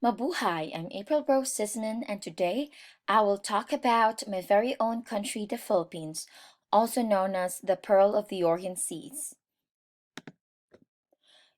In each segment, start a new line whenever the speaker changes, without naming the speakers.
Mabuhay! I'm April Rose Sisman, and today I will talk about my very own country, the Philippines, also known as the Pearl of the Orient Seas.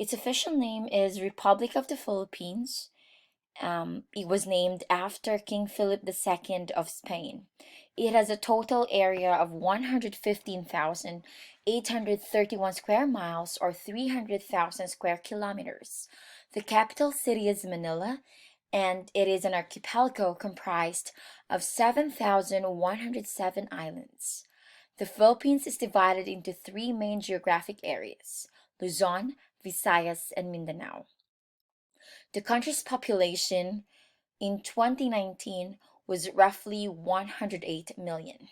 Its official name is Republic of the Philippines. It was named after King Philip II of Spain. It has a total area of 115,831 square miles or 300,000 square kilometers. The capital city is Manila, and it is an archipelago comprised of 7,107 islands. The Philippines is divided into three main geographic areas: Luzon, Visayas, and Mindanao. The country's population in 2019 was roughly 108 million.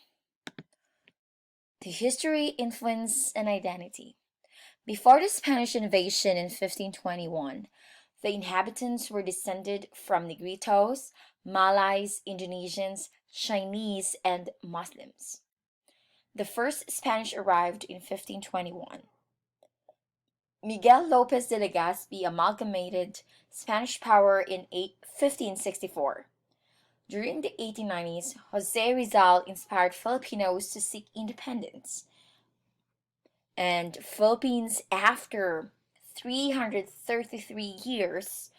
The history, influence, and identity. Before the Spanish invasion in 1521, the inhabitants were descended from Negritos, Malays, Indonesians, Chinese, and Muslims. The first Spanish arrived in 1521. Miguel Lopez de Legazpi amalgamated Spanish power in 1564. During the 1890s, Jose Rizal inspired Filipinos to seek independence. And Philippines, after 333 years,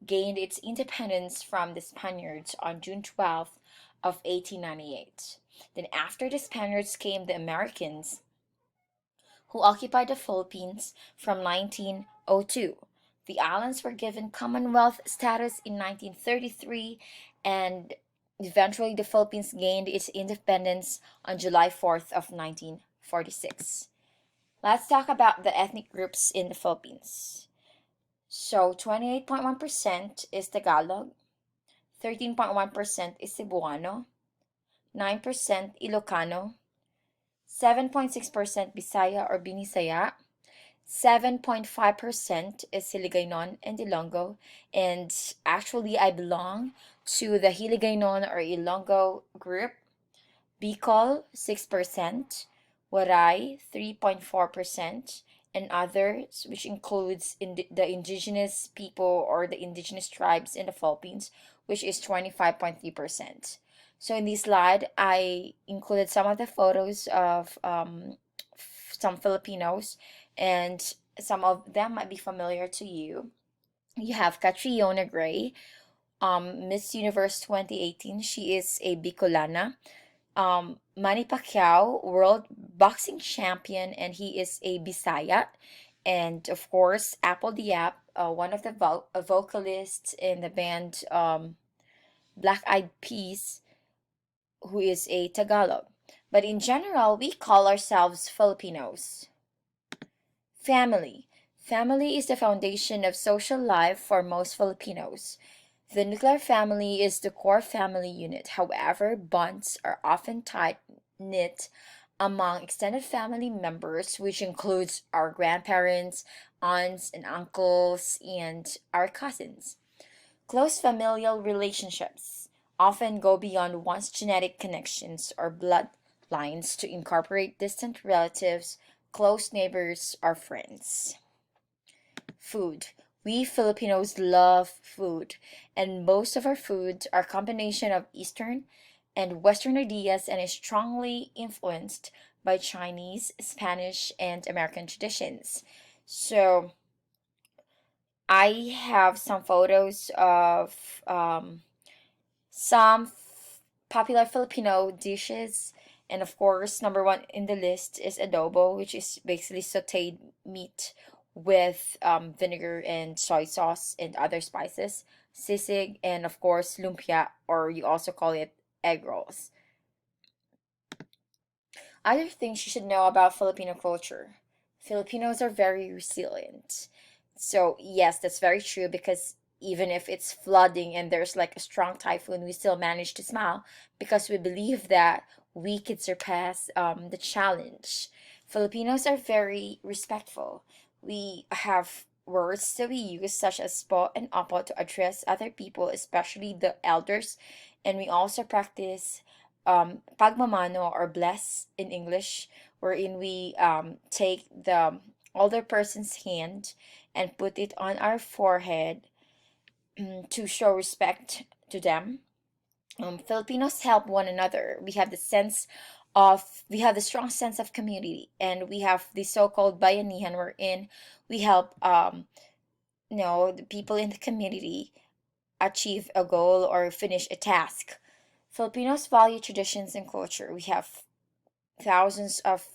gained its independence from the Spaniards on June 12th of 1898. Then after the Spaniards came the Americans, who occupied the Philippines from 1902. The islands were given Commonwealth status in 1933, and eventually the Philippines gained its independence on July 4th of 1946. Let's talk about the ethnic groups in the Philippines. So 28.1% is Tagalog, 13.1% is Cebuano, 9% Ilocano, 7.6% Bisaya or Binisaya, 7.5% is Hiligaynon and Ilonggo, and actually I belong to the Hiligaynon or Ilonggo group. Bicol 6%, Waray 3.4%, and others, which includes the indigenous people or the indigenous tribes in the Philippines, which is 25.3%. So in this slide, I included some of the photos of some Filipinos, and some of them might be familiar to you. You have Catriona Gray, Miss Universe 2018. She is a Bicolana. Manny Pacquiao, world boxing champion, and he is a Bisaya. And of course, Apple Diap, one of the vocalists in the band Black Eyed Peas, who is a Tagalog. But in general, we call ourselves Filipinos. Family. Family is the foundation of social life for most Filipinos. The nuclear family is the core family unit. However, bonds are often tight knit among extended family members, which includes our grandparents, aunts, and uncles, and our cousins. Close familial relationships often go beyond one's genetic connections or bloodlines to incorporate distant relatives, close neighbors, or friends. Food. We Filipinos love food, and most of our foods are a combination of Eastern and Western ideas and is strongly influenced by Chinese, Spanish, and American traditions. So, I have some photos of some popular Filipino dishes. And of course, number one in the list is adobo, which is basically sauteed meat with vinegar and soy sauce and other spices. Sisig, and of course, lumpia, or you also call it egg rolls. Other things you should know about Filipino culture: Filipinos are very resilient. So, yes, that's very true because even if it's flooding and there's like a strong typhoon, we still manage to smile because we believe that we could surpass the challenge. Filipinos are very respectful. We have words that we use, such as po and opo, to address other people, especially the elders, and we also practice pagmamano or bless in English, wherein we take the older person's hand and put it on our forehead to show respect to them. Filipinos help one another. We have the strong sense of community, and we have the so-called bayanihan wherein we help the people in the community achieve a goal or finish a task. Filipinos value traditions and culture. We have thousands of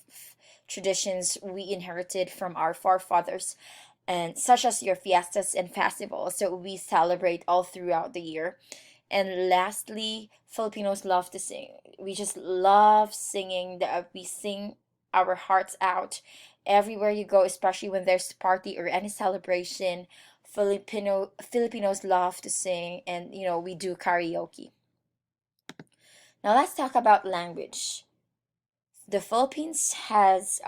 traditions we inherited from our forefathers, and such as your fiestas and festivals. So we celebrate all throughout the year. And lastly, Filipinos love to sing. We just love singing. We sing our hearts out everywhere you go, especially when there's a party or any celebration. Filipinos love to sing, and we do karaoke. Now let's talk about language. The Philippines has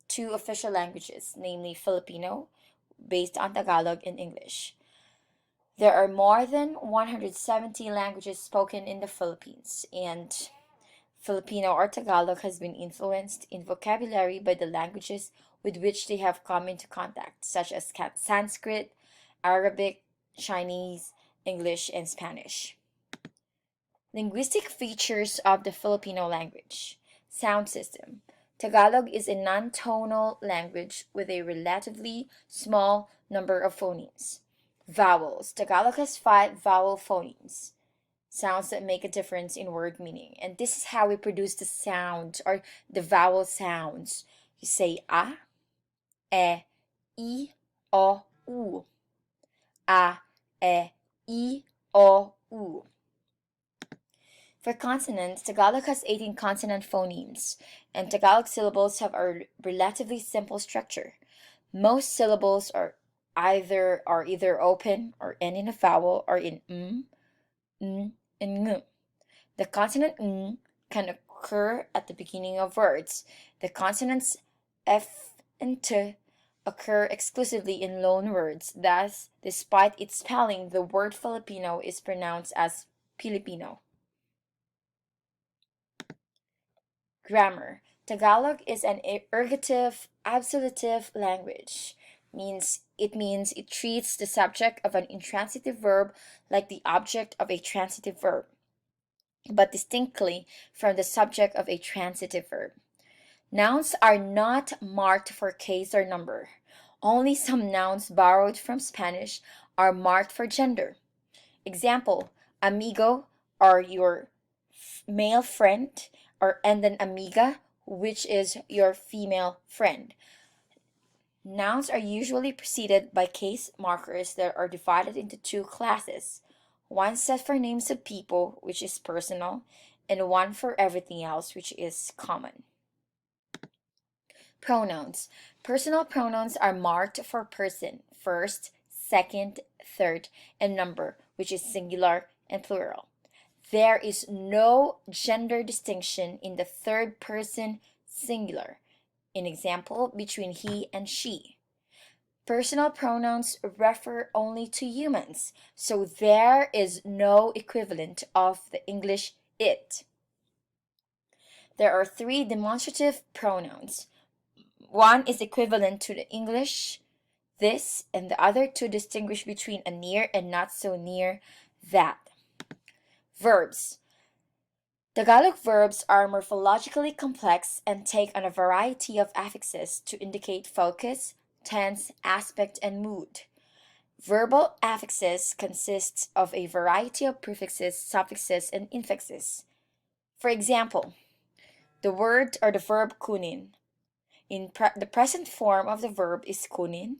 two official languages, namely Filipino, based on Tagalog and English. There are more than 170 languages spoken in the Philippines, and Filipino or Tagalog has been influenced in vocabulary by the languages with which they have come into contact, such as Sanskrit, Arabic, Chinese, English, and Spanish. Linguistic features of the Filipino language. Sound system. Tagalog is a non-tonal language with a relatively small number of phonemes. Vowels. Tagalog has 5 vowel phonemes, sounds that make a difference in word meaning. And this is how we produce the sound or the vowel sounds. You say a, e, I, o, u. A, e, I, o, u. For consonants, Tagalog has 18 consonant phonemes, and Tagalog syllables have a relatively simple structure. Most syllables are either open or end in a vowel or in n, and ng. The consonant ng can occur at the beginning of words. The consonants f and t occur exclusively in loan words. Thus, despite its spelling, the word Filipino is pronounced as Pilipino. Grammar. Tagalog is an ergative, absolutive language. It means it treats the subject of an intransitive verb like the object of a transitive verb, but distinctly from the subject of a transitive verb. Nouns are not marked for case or number. Only some nouns borrowed from Spanish are marked for gender. Example, amigo or your male friend, and then amiga, which is your female friend. Nouns are usually preceded by case markers that are divided into 2 classes. One set for names of people, which is personal, and one for everything else, which is common. Pronouns. Personal pronouns are marked for person, first, second, third, and number, which is singular and plural. There is no gender distinction in the third person singular. In example, between he and she. Personal pronouns refer only to humans, so there is no equivalent of the English it. There are 3 demonstrative pronouns. One is equivalent to the English this, and the other 2 distinguish between a near and not so near that. Verbs. Tagalog verbs are morphologically complex and take on a variety of affixes to indicate focus, tense, aspect, and mood. Verbal affixes consist of a variety of prefixes, suffixes, and infixes. For example, the word or the verb kunin. The present form of the verb is kunin,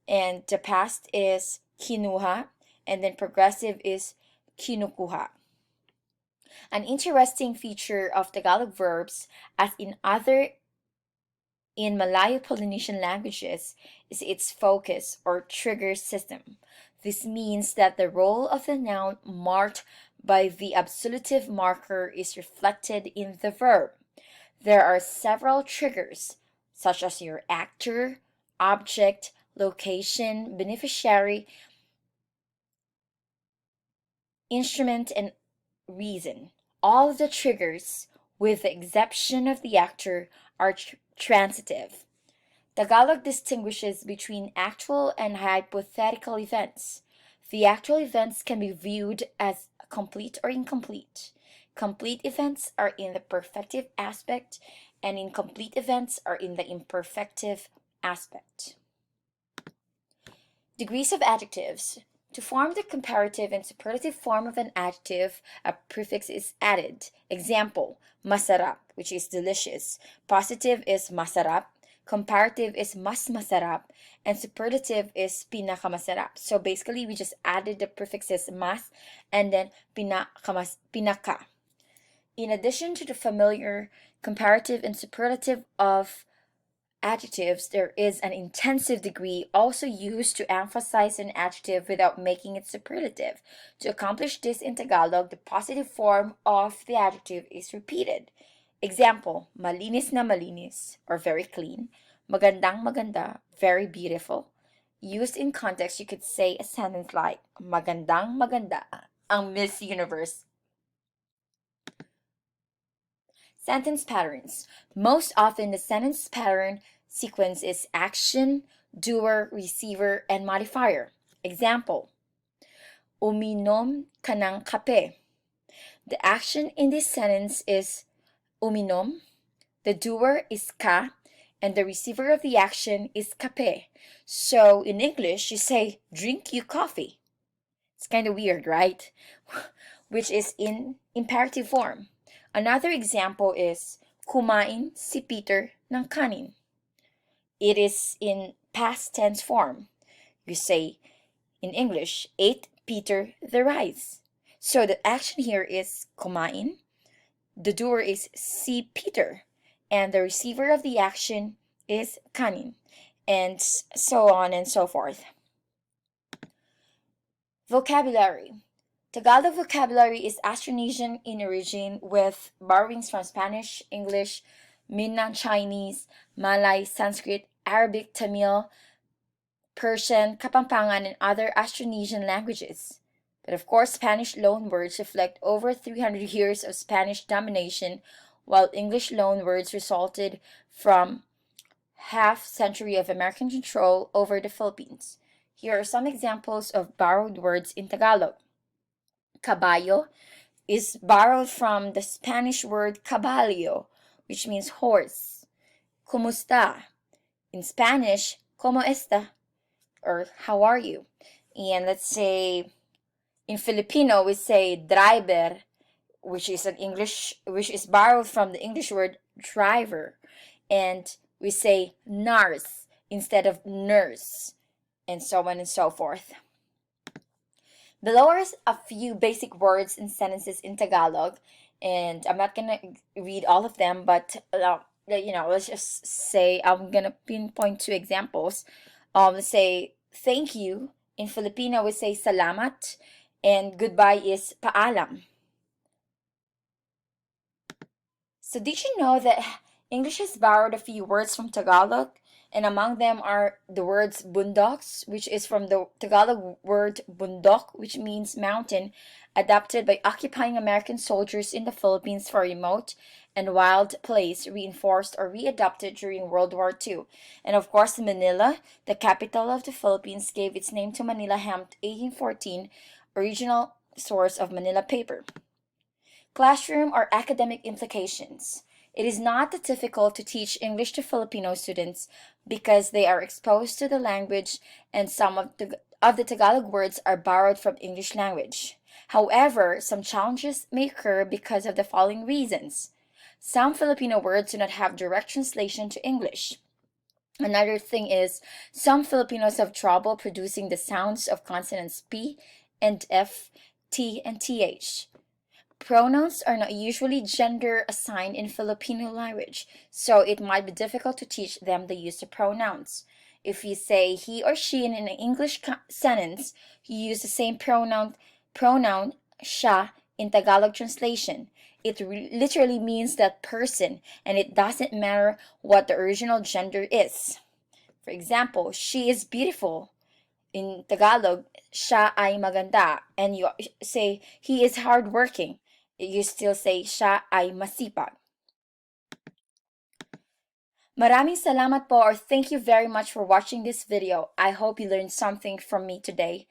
and the past is kinuha, and then progressive is kinukuha. An interesting feature of Tagalog verbs, as in Malayo-Polynesian languages, is its focus or trigger system. This means that the role of the noun marked by the absolutive marker is reflected in the verb. There are several triggers, such as your actor, object, location, beneficiary, instrument, and reason. All of the triggers, with the exception of the actor, are transitive. Tagalog distinguishes between actual and hypothetical events. The actual events can be viewed as complete or incomplete. Complete events are in the perfective aspect, and incomplete events are in the imperfective aspect. Degrees of adjectives. To form the comparative and superlative form of an adjective, a prefix is added. Example, masarap, which is delicious. Positive is masarap. Comparative is mas masarap. And superlative is pinakamasarap. So basically, we just added the prefixes mas and then pinaka. In addition to the familiar comparative and superlative of adjectives, there is an intensive degree also used to emphasize an adjective without making it superlative. To accomplish this in Tagalog, the positive form of the adjective is repeated. Example, malinis na malinis, or very clean. Magandang maganda, very beautiful. Used in context, you could say a sentence like, magandang maganda ang Miss Universe. Sentence patterns. Most often, the sentence pattern sequence is action, doer, receiver, and modifier. Example, uminom ka ng kape. The action in this sentence is uminom, the doer is ka, and the receiver of the action is kape. So in English, you say, drink you coffee. It's kind of weird, right? Which is in imperative form. Another example is, kumain si Peter ng kanin. It is in past tense form. You say, in English, ate Peter the rice. So the action here is kumain, the doer is si Peter, and the receiver of the action is kanin, and so on and so forth. Vocabulary. Tagalog vocabulary is Austronesian in origin with borrowings from Spanish, English, Minnan Chinese, Malay, Sanskrit, Arabic, Tamil, Persian, Kapampangan, and other Austronesian languages. But of course, Spanish loanwords reflect over 300 years of Spanish domination, while English loanwords resulted from half century of American control over the Philippines. Here are some examples of borrowed words in Tagalog. Caballo is borrowed from the Spanish word caballo, which means horse. Kumusta? In Spanish, ¿cómo está? Or how are you? And let's say in Filipino we say driver, which is borrowed from the English word driver, and we say nurse instead of nurse, and so on and so forth. Below are a few basic words and sentences in Tagalog, and I'm not gonna read all of them, but let's just say I'm gonna pinpoint two examples. Let's say thank you. In Filipino, we say salamat, and goodbye is paalam. So did you know that English has borrowed a few words from Tagalog? And among them are the words bundoks, which is from the Tagalog word bundok, which means mountain, adapted by occupying American soldiers in the Philippines for a remote and wild place, reinforced or readopted during World War II. And of course, Manila, the capital of the Philippines, gave its name to Manila hemp 1814, original source of Manila paper. Classroom or academic implications. It is not that difficult to teach English to Filipino students because they are exposed to the language, and some of the Tagalog words are borrowed from English language. However, some challenges may occur because of the following reasons. Some Filipino words do not have direct translation to English. Another thing is, some Filipinos have trouble producing the sounds of consonants P and F, T, and TH. Pronouns are not usually gender assigned in Filipino language, so it might be difficult to teach them the use of pronouns. If you say he or she in an English sentence, you use the same pronoun siya in Tagalog translation. It literally means that person, and it doesn't matter what the original gender is. For example, she is beautiful. In Tagalog, siya ay maganda, and you say he is hardworking. You still say siya ay masipag. Maraming salamat po, or thank you very much for watching this video. I hope you learned something from me today.